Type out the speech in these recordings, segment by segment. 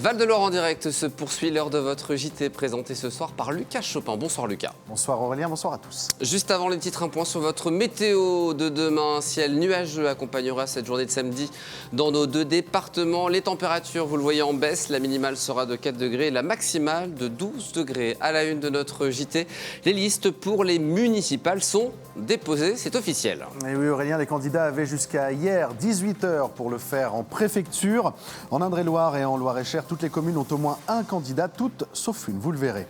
Val-de-Loire en direct se poursuit, l'heure de votre JT présenté ce soir par Lucas Chopin. Bonsoir Lucas. Bonsoir Aurélien, bonsoir à tous. Juste avant les titres, un point sur votre météo de demain. Un ciel nuageux accompagnera cette journée de samedi dans nos deux départements. Les températures, vous le voyez, en baisse. La minimale sera de 4 degrés et la maximale de 12 degrés. À la une de notre JT, les listes pour les municipales sont déposées, c'est officiel. Et oui Aurélien, les candidats avaient jusqu'à hier 18h pour le faire en préfecture. En Indre-et-Loire et en Loire-et-Cher, toutes les communes ont au moins un candidat, toutes sauf une, vous le verrez.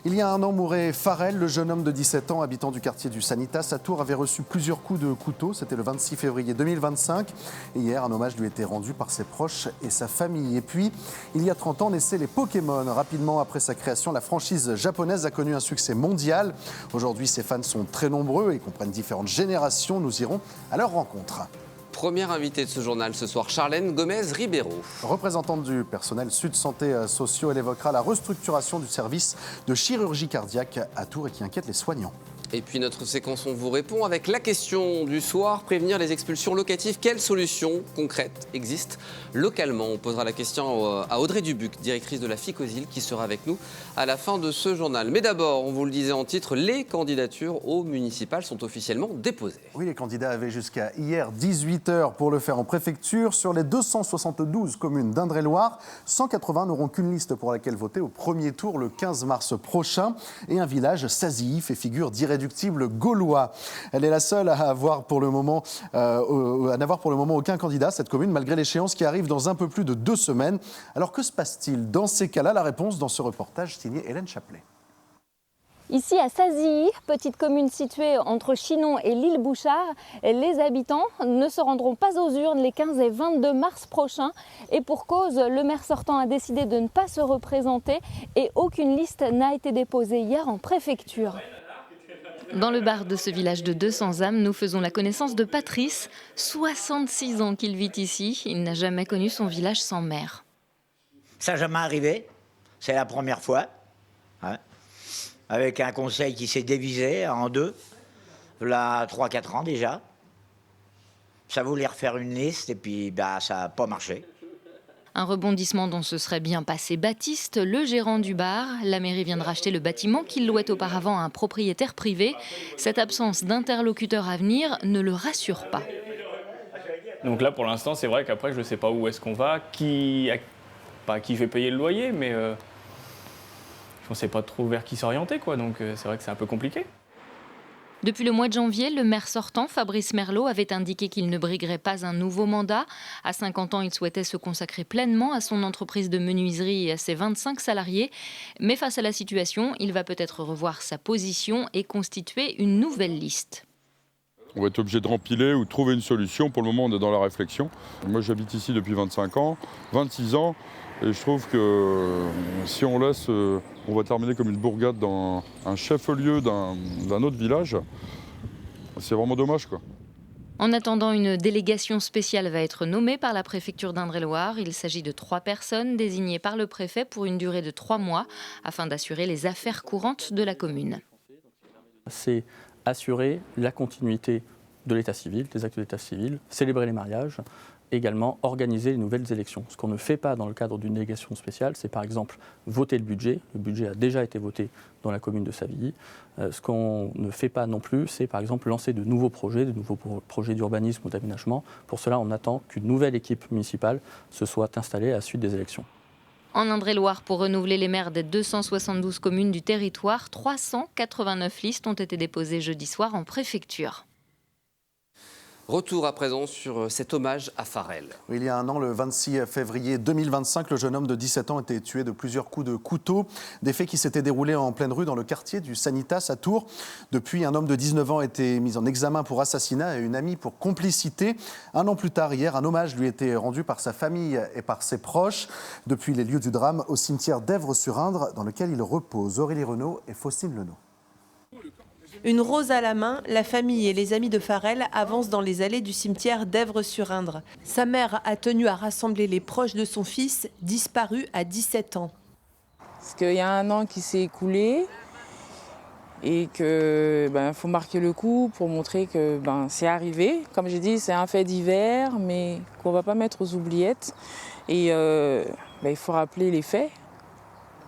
Il y a un an mourait Farel, le jeune homme de 17 ans, habitant du quartier du Sanitas. À Tours, avait reçu plusieurs coups de couteau. C'était le 26 février 2025. Et hier, un hommage lui était rendu par ses proches et sa famille. Et puis, il y a 30 ans, naissaient les Pokémon. Rapidement après sa création, la franchise japonaise a connu un succès mondial. Aujourd'hui, ses fans sont très nombreux et comprennent différentes générations. Nous irons à leur rencontre. Première invitée de ce journal ce soir, Charlène Gomez-Ribeiro. Représentante du personnel Sud Santé Sociaux, elle évoquera la restructuration du service de chirurgie cardiaque à Tours et qui inquiète les soignants. Et puis notre séquence, on vous répond avec la question du soir, prévenir les expulsions locatives. Quelles solutions concrètes existent localement? On posera la question à Audrey Dubuc, directrice de la FICOSIL, qui sera avec nous à la fin de ce journal. Mais d'abord, on vous le disait en titre, les candidatures aux municipales sont officiellement déposées. Oui, les candidats avaient jusqu'à hier 18h pour le faire en préfecture. Sur les 272 communes d'Indre-et-Loire, 180 n'auront qu'une liste pour laquelle voter au premier tour le 15 mars prochain. Et un village, Sazy, fait figure d'irréductible gaulois. Elle est la seule à n'avoir pour le moment aucun candidat, cette commune, malgré l'échéance qui arrive dans un peu plus de 2 semaines. Alors que se passe-t-il dans ces cas-là? La réponse dans ce reportage signé Hélène Chaplet. Ici à Sazy, petite commune située entre Chinon et l'île Bouchard, les habitants ne se rendront pas aux urnes les 15 et 22 mars prochains. Et pour cause, le maire sortant a décidé de ne pas se représenter et aucune liste n'a été déposée hier en préfecture. Dans le bar de ce village de 200 âmes, nous faisons la connaissance de Patrice, 66 ans qu'il vit ici. Il n'a jamais connu son village sans maire. Ça n'a jamais arrivé, c'est la première fois. Hein. Avec un conseil qui s'est divisé en deux, là 3-4 ans déjà. Ça voulait refaire une liste et puis ça n'a pas marché. Un rebondissement dont se serait bien passé Baptiste, le gérant du bar. La mairie vient de racheter le bâtiment qu'il louait auparavant à un propriétaire privé. Cette absence d'interlocuteur à venir ne le rassure pas. Donc là, pour l'instant, c'est vrai qu'après, je ne sais pas où est-ce qu'on va, qui fait payer le loyer, mais je ne sais pas trop vers qui s'orienter, quoi. Donc c'est vrai que c'est un peu compliqué. Depuis le mois de janvier, le maire sortant, Fabrice Merlot, avait indiqué qu'il ne briguerait pas un nouveau mandat. À 50 ans, il souhaitait se consacrer pleinement à son entreprise de menuiserie et à ses 25 salariés. Mais face à la situation, il va peut-être revoir sa position et constituer une nouvelle liste. On va être obligé de rempiler ou de trouver une solution. Pour le moment, on est dans la réflexion. Moi, j'habite ici depuis 25 ans, 26 ans. Et je trouve que si on laisse, on va terminer comme une bourgade dans un chef-lieu d'un autre village. C'est vraiment dommage, quoi. En attendant, une délégation spéciale va être nommée par la préfecture d'Indre-et-Loire. Il s'agit de 3 personnes désignées par le préfet pour une durée de 3 mois afin d'assurer les affaires courantes de la commune. C'est assurer la continuité de l'état civil, des actes d'état civil, célébrer les mariages, également organiser les nouvelles élections. Ce qu'on ne fait pas dans le cadre d'une délégation spéciale, c'est par exemple voter le budget. Le budget a déjà été voté dans la commune de Savilly. Ce qu'on ne fait pas non plus, c'est par exemple lancer de nouveaux projets d'urbanisme ou d'aménagement. Pour cela, on attend qu'une nouvelle équipe municipale se soit installée à la suite des élections. En Indre-et-Loire, pour renouveler les maires des 272 communes du territoire, 389 listes ont été déposées jeudi soir en préfecture. Retour à présent sur cet hommage à Farel. Il y a un an, le 26 février 2025, le jeune homme de 17 ans était tué de plusieurs coups de couteau. Des faits qui s'étaient déroulés en pleine rue dans le quartier du Sanitas à Tours. Depuis, un homme de 19 ans a été mis en examen pour assassinat et une amie pour complicité. Un an plus tard, hier, un hommage lui était rendu par sa famille et par ses proches. Depuis les lieux du drame, au cimetière d'Èvres-sur-Indre, dans lequel il repose. Aurélie Renaud et Faustine Lenot. Une rose à la main, la famille et les amis de Farel avancent dans les allées du cimetière d'Èvres-sur-Indre. Sa mère a tenu à rassembler les proches de son fils, disparu à 17 ans. Parce qu'il y a un an qui s'est écoulé et qu'il faut marquer le coup pour montrer que c'est arrivé. Comme j'ai dit, c'est un fait divers, mais qu'on ne va pas mettre aux oubliettes. Et il faut rappeler les faits,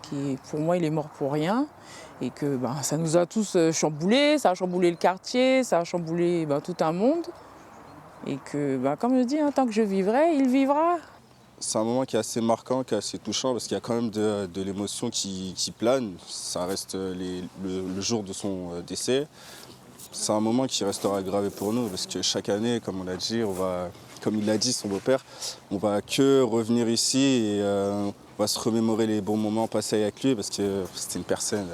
qui pour moi il est mort pour rien, et que ça nous a tous chamboulés, ça a chamboulé le quartier, ça a chamboulé tout un monde, et que comme je dis, tant que je vivrai, il vivra. C'est un moment qui est assez marquant, qui est assez touchant, parce qu'il y a quand même de l'émotion qui plane. Ça reste le jour de son décès. C'est un moment qui restera gravé pour nous, parce que chaque année, comme on l'a dit, comme il l'a dit, son beau-père, on va que revenir ici et on va se remémorer les bons moments passés avec lui, parce que c'était une personne,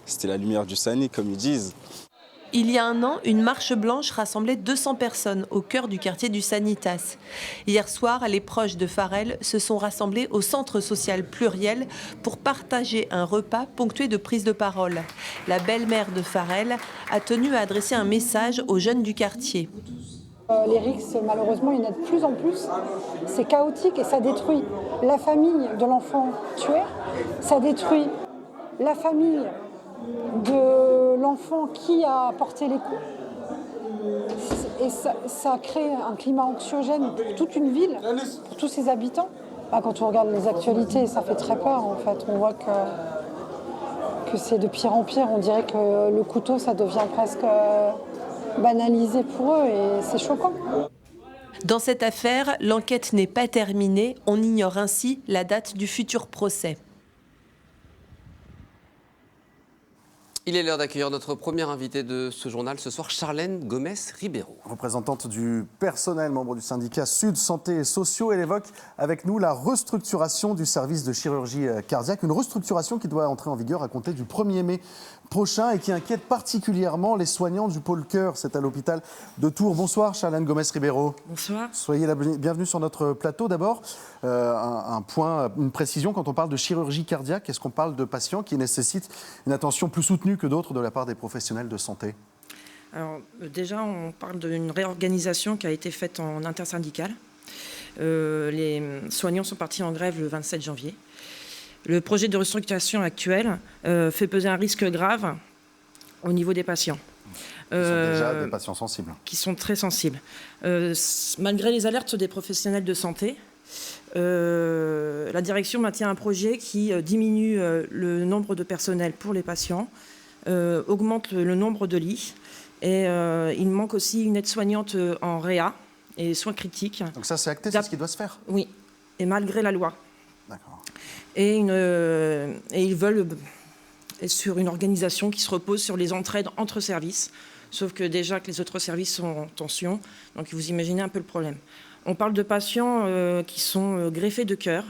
c'était la lumière du Sani, comme ils disent. Il y a un an, une marche blanche rassemblait 200 personnes au cœur du quartier du Sanitas. Hier soir, les proches de Farel se sont rassemblés au centre social pluriel pour partager un repas ponctué de prises de parole. La belle-mère de Farel a tenu à adresser un message aux jeunes du quartier. Les rixes, malheureusement, il y en a de plus en plus. C'est chaotique et ça détruit la famille de l'enfant tué, ça détruit la famille de l'enfant qui a porté les coups. Et ça crée un climat anxiogène pour toute une ville, pour tous ses habitants. Quand on regarde les actualités, ça fait très peur en fait. On voit que c'est de pire en pire. On dirait que le couteau, ça devient presque banalisé pour eux et c'est choquant. Dans cette affaire, l'enquête n'est pas terminée. On ignore ainsi la date du futur procès. Il est l'heure d'accueillir notre première invitée de ce journal ce soir, Charlène Gomez-Ribeiro. Représentante du personnel, membre du syndicat Sud Santé et Sociaux, elle évoque avec nous la restructuration du service de chirurgie cardiaque, une restructuration qui doit entrer en vigueur à compter du 1er mai prochain et qui inquiète particulièrement les soignants du pôle cœur. C'est à l'hôpital de Tours. Bonsoir Charlène Gomez-Ribeiro. Bonsoir. Soyez la bienvenue sur notre plateau. D'abord, un point, une précision, quand on parle de chirurgie cardiaque, est-ce qu'on parle de patients qui nécessitent une attention plus soutenue que d'autres de la part des professionnels de santé? Alors déjà, on parle d'une réorganisation qui a été faite en intersyndicale. Les soignants sont partis en grève le 27 janvier. Le projet de restructuration actuel fait peser un risque grave au niveau des patients. Qui sont déjà des patients sensibles. Qui sont très sensibles. Malgré les alertes des professionnels de santé, la direction maintient un projet qui diminue le nombre de personnel pour les patients, augmente le nombre de lits et il manque aussi une aide-soignante en réa et soins critiques. Donc ça c'est acté, c'est ce qui doit se faire? Oui, et malgré la loi. D'accord. Et ils veulent sur une organisation qui se repose sur les entraides entre services, sauf que déjà que les autres services sont en tension, donc vous imaginez un peu le problème. On parle de patients qui sont greffés de cœur,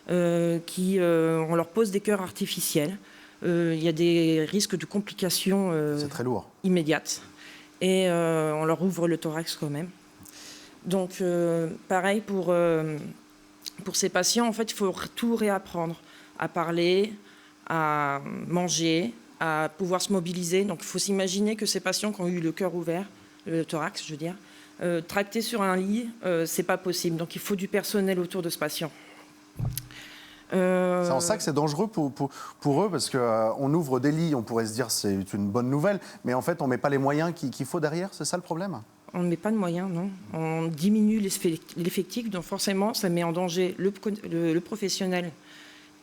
on leur pose des cœurs artificiels. Il y a des risques de complications c'est très lourd. Immédiates. Et on leur ouvre le thorax quand même. Donc pareil pour ces patients, en fait, il faut tout réapprendre. À parler, à manger, à pouvoir se mobiliser. Donc il faut s'imaginer que ces patients qui ont eu le cœur ouvert, le thorax, je veux dire, tractés sur un lit, c'est pas possible. Donc il faut du personnel autour de ce patient. C'est en ça que c'est dangereux pour eux, parce qu'on ouvre des lits, on pourrait se dire c'est une bonne nouvelle, mais en fait on ne met pas les moyens qu'il faut derrière, c'est ça le problème? On ne met pas de moyens, non. On diminue l'effectif, donc forcément ça met en danger le professionnel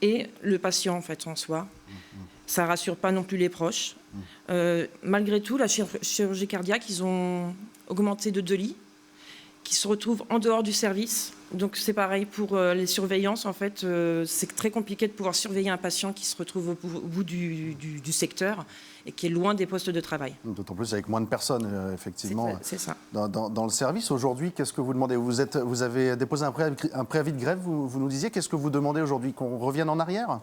et le patient en fait en soi. Ça ne rassure pas non plus les proches. Malgré tout, la chirurgie cardiaque, ils ont augmenté de 2 lits qui se retrouvent en dehors du service. Donc c'est pareil pour les surveillances. En fait, c'est très compliqué de pouvoir surveiller un patient qui se retrouve au bout du secteur et qui est loin des postes de travail. D'autant plus avec moins de personnes, effectivement, c'est ça. Dans le service. Aujourd'hui, qu'est-ce que vous demandez? Vous avez déposé un préavis de grève, vous nous disiez. Qu'est-ce que vous demandez aujourd'hui? Qu'on revienne en arrière?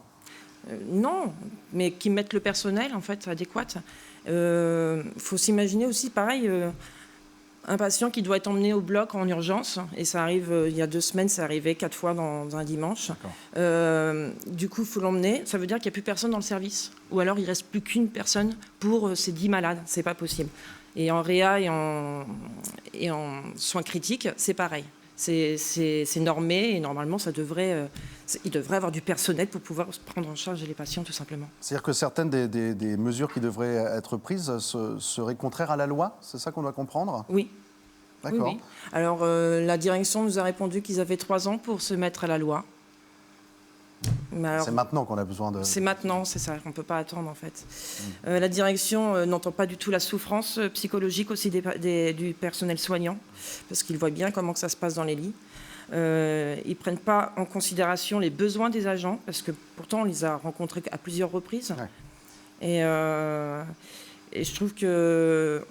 Non, mais qu'ils mettent le personnel en fait adéquat. Faut s'imaginer aussi, pareil, un patient qui doit être emmené au bloc en urgence, et ça arrive, il y a 2 semaines, c'est arrivé 4 fois dans un dimanche. Du coup, il faut l'emmener. Ça veut dire qu'il n'y a plus personne dans le service. Ou alors, il ne reste plus qu'une personne pour ces 10 malades. Ce n'est pas possible. Et en réa et en soins critiques, c'est pareil. C'est normé et normalement, il devrait avoir du personnel pour pouvoir prendre en charge les patients, tout simplement. C'est-à-dire que certaines des mesures qui devraient être prises seraient contraires à la loi? C'est ça qu'on doit comprendre? Oui. D'accord. Oui. Alors, la direction nous a répondu qu'ils avaient 3 ans pour se mettre à la loi. C'est maintenant qu'on a besoin de... C'est maintenant, c'est ça, on ne peut pas attendre en fait. La direction n'entend pas du tout la souffrance psychologique aussi du personnel soignant, parce qu'ils voient bien comment que ça se passe dans les lits. Ils ne prennent pas en considération les besoins des agents, parce que pourtant on les a rencontrés à plusieurs reprises. Ouais. Et je trouve que...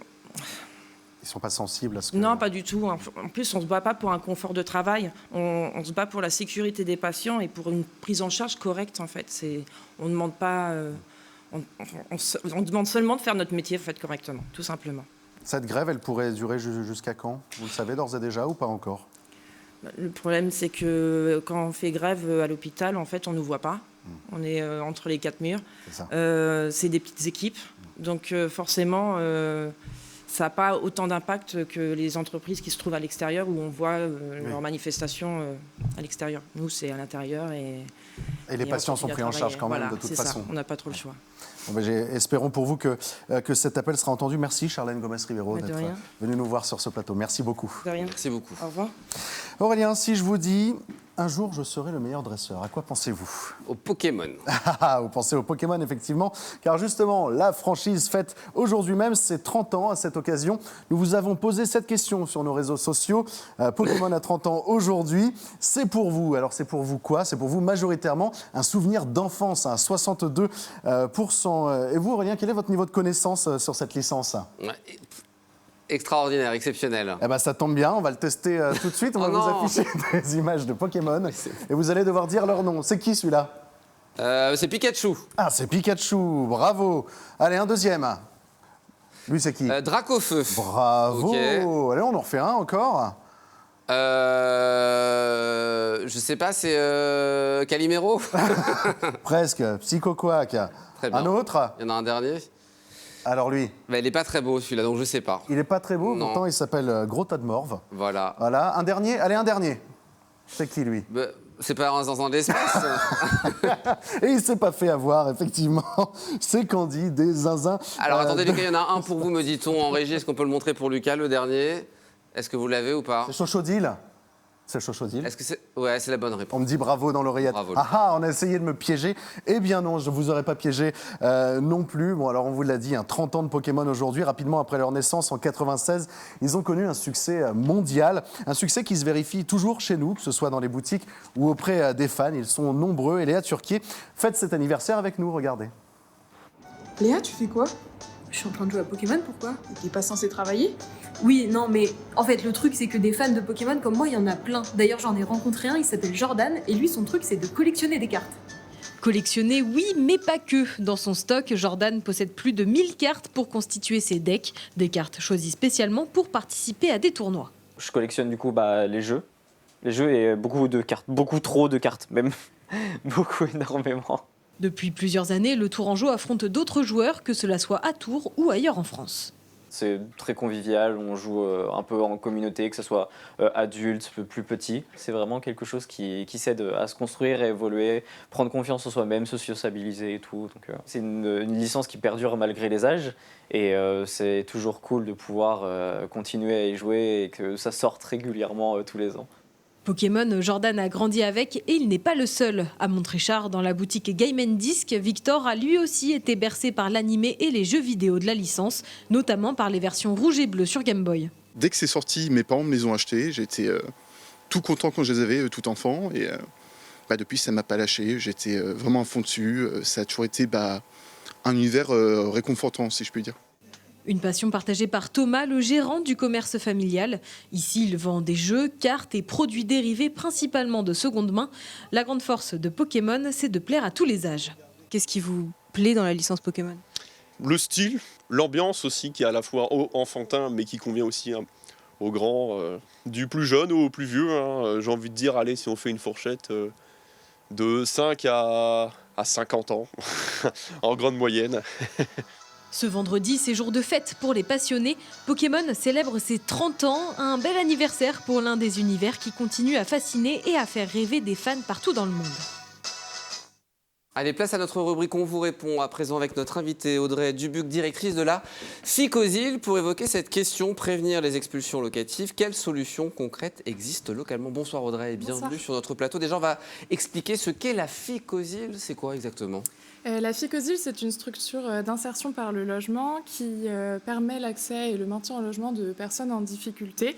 Ils ne sont pas sensibles à ce que... Non, pas du tout. En plus, on ne se bat pas pour un confort de travail. On se bat pour la sécurité des patients et pour une prise en charge correcte, en fait. On ne demande pas... on demande seulement de faire notre métier, en fait, correctement, tout simplement. Cette grève, elle pourrait durer jusqu'à quand? Vous le savez d'ores et déjà ou pas encore? Le problème, c'est que quand on fait grève à l'hôpital, en fait, on ne nous voit pas. On est entre les quatre murs. C'est des petites équipes. Donc, forcément... ça n'a pas autant d'impact que les entreprises qui se trouvent à l'extérieur où on voit leurs manifestations à l'extérieur. Nous, c'est à l'intérieur. Et les patients sont pris en charge quand même, de toute façon. On n'a pas trop le choix. Bon, espérons pour vous que cet appel sera entendu. Merci Charlène Gomez-Rivero d'être venue nous voir sur ce plateau. Merci beaucoup. De rien. Merci beaucoup. Au revoir. Aurélien, si je vous dis... Un jour, je serai le meilleur dresseur. À quoi pensez-vous? Au Pokémon. Vous pensez au Pokémon, effectivement. Car justement, la franchise fête aujourd'hui même ses 30 ans. À cette occasion, nous vous avons posé cette question sur nos réseaux sociaux. Pokémon a 30 ans aujourd'hui. C'est pour vous. Alors, c'est pour vous quoi? C'est pour vous majoritairement un souvenir d'enfance, à 62%. Et vous, Aurélien, quel est votre niveau de connaissance sur cette licence? Extraordinaire, exceptionnel. Eh ben, ça tombe bien, on va le tester tout de suite. On va vous afficher des images de Pokémon et vous allez devoir dire leur nom. C'est qui celui-là? C'est Pikachu. Ah, c'est Pikachu, bravo. Allez, un deuxième. Lui, c'est qui? Dracofeu. Bravo. Okay. Allez, on en refait un encore. Je sais pas, c'est Calimero. Presque, Psychoquack. Très bien. Un autre? Il y en a un dernier. Alors lui? Il n'est pas très beau celui-là, donc je sais pas. Il n'est pas très beau, pourtant il s'appelle Gros Tas de Morve. Voilà. Voilà, un dernier? Allez, un dernier. C'est qui lui? C'est pas un zinzin de l'espace. Et il s'est pas fait avoir, effectivement. C'est Candy des zinzins. Alors attendez, Lucas, il y en a un pour vous, me dit-on en régie. Est-ce qu'on peut le montrer pour Lucas, le dernier? Est-ce que vous l'avez ou pas? C'est Chochodile. C'est Chochodile. Est-ce que c'est... Ouais, c'est la bonne réponse. On me dit bravo dans l'oreillette. Bravo. On a essayé de me piéger. Eh bien non, je ne vous aurais pas piégé non plus. Bon, alors on vous l'a dit, 30 ans de Pokémon aujourd'hui. Rapidement après leur naissance en 96, ils ont connu un succès mondial. Un succès qui se vérifie toujours chez nous, que ce soit dans les boutiques ou auprès des fans. Ils sont nombreux. Et Léa Turquier fête cet anniversaire avec nous. Regardez. Léa, tu fais quoi? Je suis en train de jouer à Pokémon, pourquoi? T'es pas censée travailler? Oui, non, mais en fait, le truc, c'est que des fans de Pokémon comme moi, il y en a plein. D'ailleurs, j'en ai rencontré un, il s'appelle Jordan, et lui, son truc, c'est de collectionner des cartes. Collectionner, oui, mais pas que. Dans son stock, Jordan possède plus de 1000 cartes pour constituer ses decks, des cartes choisies spécialement pour participer à des tournois. Je collectionne du coup les jeux et beaucoup de cartes, beaucoup trop de cartes, même beaucoup, énormément. Depuis plusieurs années, le Tourangeau affronte d'autres joueurs, que cela soit à Tours ou ailleurs en France. C'est très convivial, on joue un peu en communauté, que ce soit adulte, plus petit. C'est vraiment quelque chose qui s'aide à se construire, à évoluer, prendre confiance en soi-même, se sociabiliser et tout. Donc, c'est une licence qui perdure malgré les âges et c'est toujours cool de pouvoir continuer à y jouer et que ça sorte régulièrement tous les ans. Pokémon, Jordan a grandi avec et il n'est pas le seul. À Montréchard, dans la boutique Game & Disc, Victor a lui aussi été bercé par l'animé et les jeux vidéo de la licence, notamment par les versions rouge et bleu sur Game Boy. Dès que c'est sorti, mes parents me les ont achetés. J'étais tout content quand je les avais, tout enfant. Et depuis, ça ne m'a pas lâché. J'étais vraiment à fond dessus. Ça a toujours été un univers réconfortant, si je puis dire. Une passion partagée par Thomas, le gérant du commerce familial. Ici, il vend des jeux, cartes et produits dérivés, principalement de seconde main. La grande force de Pokémon, c'est de plaire à tous les âges. Qu'est-ce qui vous plaît dans la licence Pokémon? Le style, l'ambiance aussi, qui est à la fois enfantin, mais qui convient aussi aux grands, du plus jeune au plus vieux. J'ai envie de dire, allez, si on fait une fourchette de 5 à 50 ans, en grande moyenne. Ce vendredi, c'est jour de fête pour les passionnés. Pokémon célèbre ses 30 ans, un bel anniversaire pour l'un des univers qui continue à fasciner et à faire rêver des fans partout dans le monde. Allez, place à notre rubrique On vous répond, à présent avec notre invitée Audrey Dubuc, directrice de la FICOSIL, pour évoquer cette question, prévenir les expulsions locatives. Quelles solutions concrètes existent localement? Bonsoir Audrey et bienvenue sur notre plateau. Déjà, on va expliquer ce qu'est la FICOSIL. C'est quoi exactement? La FICOSIL, c'est une structure d'insertion par le logement qui permet l'accès et le maintien en logement de personnes en difficulté.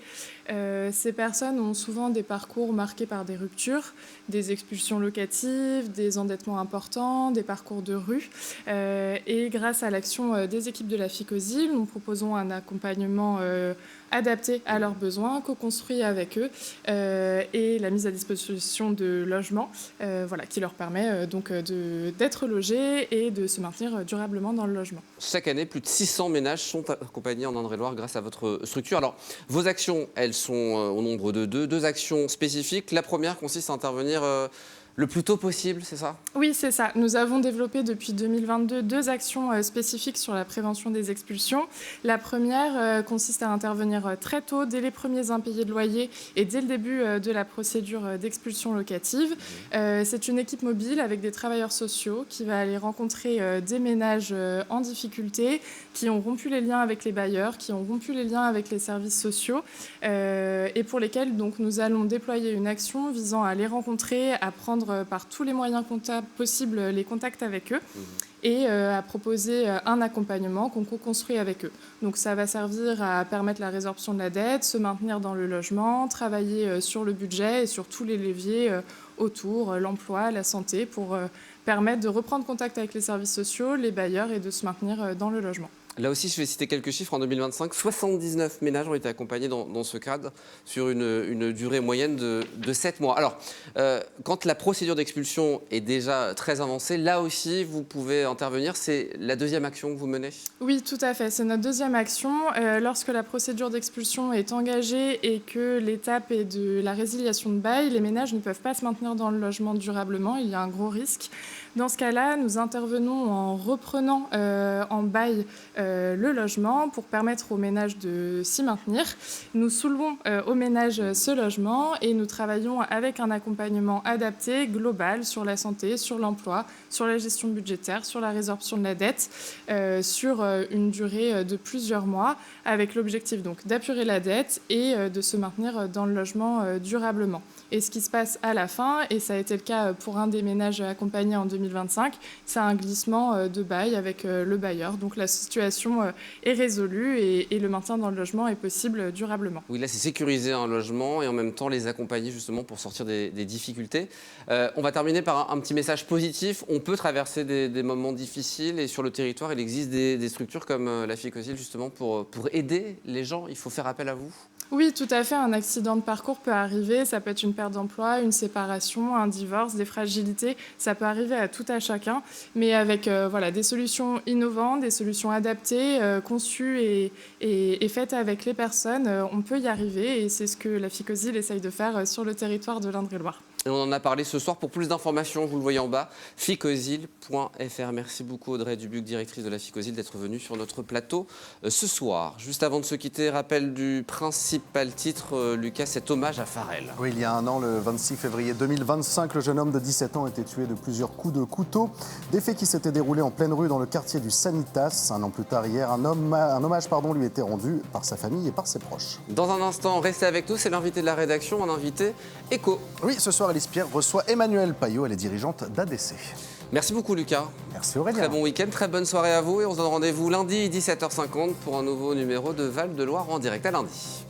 Ces personnes ont souvent des parcours marqués par des ruptures, des expulsions locatives, des endettements importants, des parcours de rue. Et grâce à l'action des équipes de la FICOSIL, nous proposons un accompagnement adapté à leurs besoins, co-construit avec eux, et la mise à disposition de logements qui leur permet donc d'être logés et de se maintenir durablement dans le logement. Chaque année, plus de 600 ménages sont accompagnés en Indre-et-Loire grâce à votre structure. Alors, vos actions, elles sont au nombre de deux actions spécifiques. La première consiste à intervenir le plus tôt possible, c'est ça? Oui, c'est ça. Nous avons développé depuis 2022 deux actions spécifiques sur la prévention des expulsions. La première consiste à intervenir très tôt, dès les premiers impayés de loyer et dès le début de la procédure d'expulsion locative. C'est une équipe mobile avec des travailleurs sociaux qui va aller rencontrer des ménages en difficulté, qui ont rompu les liens avec les bailleurs, qui ont rompu les liens avec les services sociaux et pour lesquels donc, nous allons déployer une action visant à les rencontrer, à prendre par tous les moyens possibles les contacts avec eux et à proposer un accompagnement qu'on co-construit avec eux. Donc ça va servir à permettre la résorption de la dette, se maintenir dans le logement, travailler sur le budget et sur tous les leviers autour, l'emploi, la santé, pour permettre de reprendre contact avec les services sociaux, les bailleurs et de se maintenir dans le logement. Là aussi, je vais citer quelques chiffres. En 2025, 79 ménages ont été accompagnés dans ce cadre sur une durée moyenne de 7 mois. Alors, quand la procédure d'expulsion est déjà très avancée, là aussi, vous pouvez intervenir. C'est la deuxième action que vous menez? Oui, tout à fait. C'est notre deuxième action. Lorsque la procédure d'expulsion est engagée et que l'étape est de la résiliation de bail, les ménages ne peuvent pas se maintenir dans le logement durablement. Il y a un gros risque. Dans ce cas-là, nous intervenons en reprenant en bail le logement pour permettre aux ménages de s'y maintenir. Nous soulevons aux ménages ce logement et nous travaillons avec un accompagnement adapté, global, sur la santé, sur l'emploi, sur la gestion budgétaire, sur la résorption de la dette, sur une durée de plusieurs mois, avec l'objectif donc d'apurer la dette et de se maintenir dans le logement durablement. Et ce qui se passe à la fin, et ça a été le cas pour un des ménages accompagnés en 2025, c'est un glissement de bail avec le bailleur. Donc la situation est résolue et le maintien dans le logement est possible durablement. Oui, là, c'est sécuriser un logement et en même temps les accompagner justement pour sortir des difficultés. On va terminer par un petit message positif. On peut traverser des moments difficiles et sur le territoire, il existe des structures comme la FICOSIL justement pour aider les gens. Il faut faire appel à vous? Oui, tout à fait. Un accident de parcours peut arriver. Ça peut être une perte d'emploi, une séparation, un divorce, des fragilités. Ça peut arriver à tout à chacun. Mais avec des solutions innovantes, des solutions adaptées, conçues et faites avec les personnes, on peut y arriver. Et c'est ce que la FICOSIL essaye de faire sur le territoire de l'Indre-et-Loire. Et on en a parlé ce soir. Pour plus d'informations, vous le voyez en bas, ficosil.fr. Merci beaucoup Audrey Dubuc, directrice de la FICOSIL, d'être venue sur notre plateau ce soir. Juste avant de se quitter, rappel du principal titre, Lucas, cet hommage à Farel. Oui, il y a un an, le 26 février 2025, le jeune homme de 17 ans a été tué de plusieurs coups de couteau. Des faits qui s'étaient déroulés en pleine rue dans le quartier du Sanitas. Un an plus tard, hier, un hommage lui était rendu par sa famille et par ses proches. Dans un instant, restez avec nous, c'est l'invité de la rédaction, un invité éco. Oui, ce soir, Alice Pierre reçoit Emmanuelle Payot, elle est dirigeante d'ADC. Merci beaucoup Lucas. Merci Aurélien. Très bon week-end, très bonne soirée à vous et on se donne rendez-vous lundi 17h50 pour un nouveau numéro de Val de Loire en direct. À lundi.